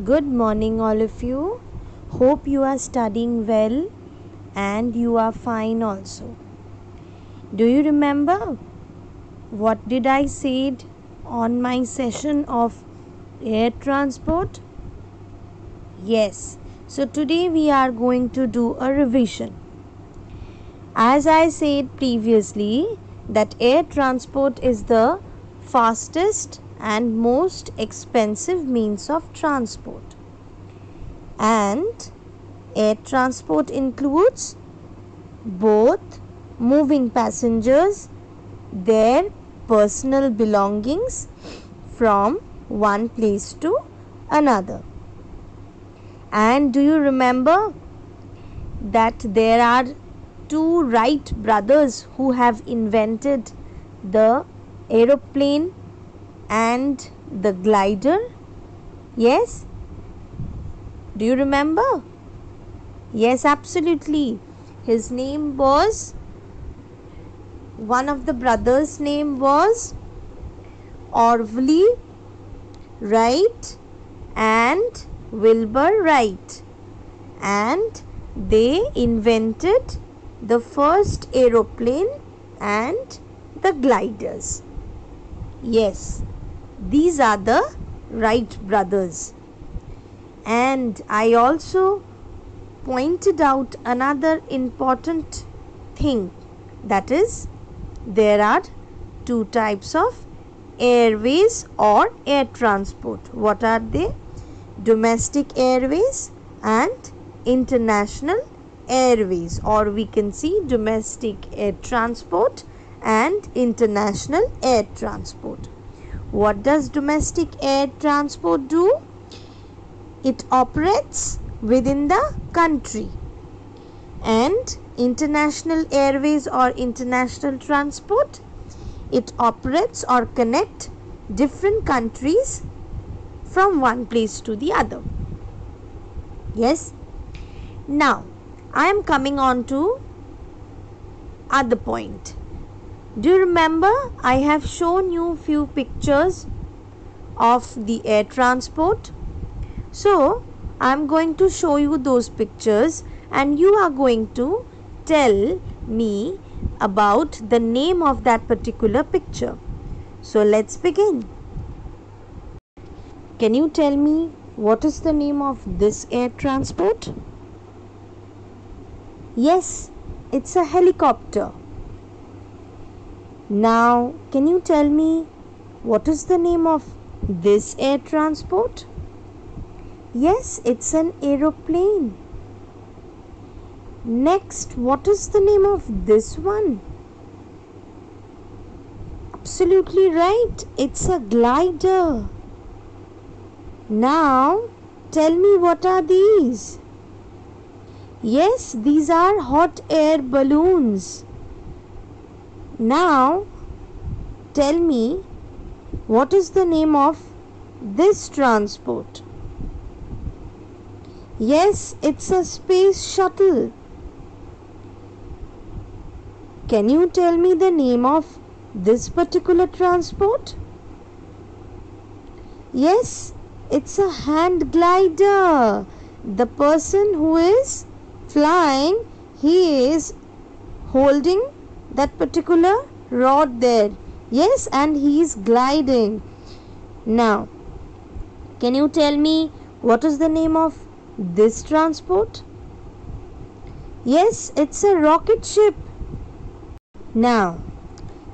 Good morning, all of you. Hope you are studying well and you are fine also. Do you remember what did I said on my session of air transport? Yes. So today we are going to do a revision. As I said previously, that air transport is the fastest and most expensive means of transport. And air transport includes both moving passengers, their personal belongings from one place to another. And do you remember that there are two Wright brothers who have invented the aeroplane and the glider? Yes? Do you remember? Yes, absolutely. His name was, one of the brothers' name was Orville Wright and Wilbur Wright, and they invented the first aeroplane and the gliders. Yes, these are the Wright brothers. And I also pointed out another important thing, that is, there are two types of airways or air transport. What are they? Domestic airways and international airways, or we can see domestic air transport and international air transport. What does domestic air transport do? It operates within the country, and international airways or international transport, it operates or connect different countries from one place to the other. Yes. Now I am coming on to other point. Do you remember I have shown you few pictures of the air transport? So I am going to show you those pictures and you are going to tell me about the name of that particular picture. So let's begin. Can you tell me what is the name of this air transport? Yes, it's a helicopter. Now, can you tell me what is the name of this air transport? Yes, it's an aeroplane. Next, what is the name of this one? Absolutely right, it's a glider. Now, tell me, what are these? Yes, these are hot air balloons. Now, tell me, what is the name of this transport? Yes, it's a space shuttle. Can you tell me the name of this particular transport? Yes, it's a hand glider. The person who is flying, he is holding that particular rod there. Yes, and he is gliding. Now, can you tell me what is the name of this transport? Yes, it's a rocket ship. Now,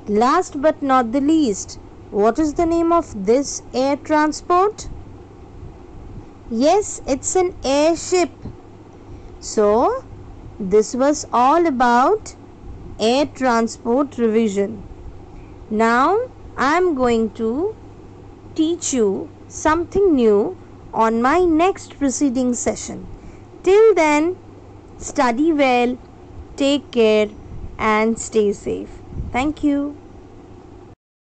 last but not the least, what is the name of this air transport? Yes, it's an airship. So, this was all about air transport revision. Now, I am going to teach you something new on my next preceding session. Till then, study well, take care and stay safe. Thank you.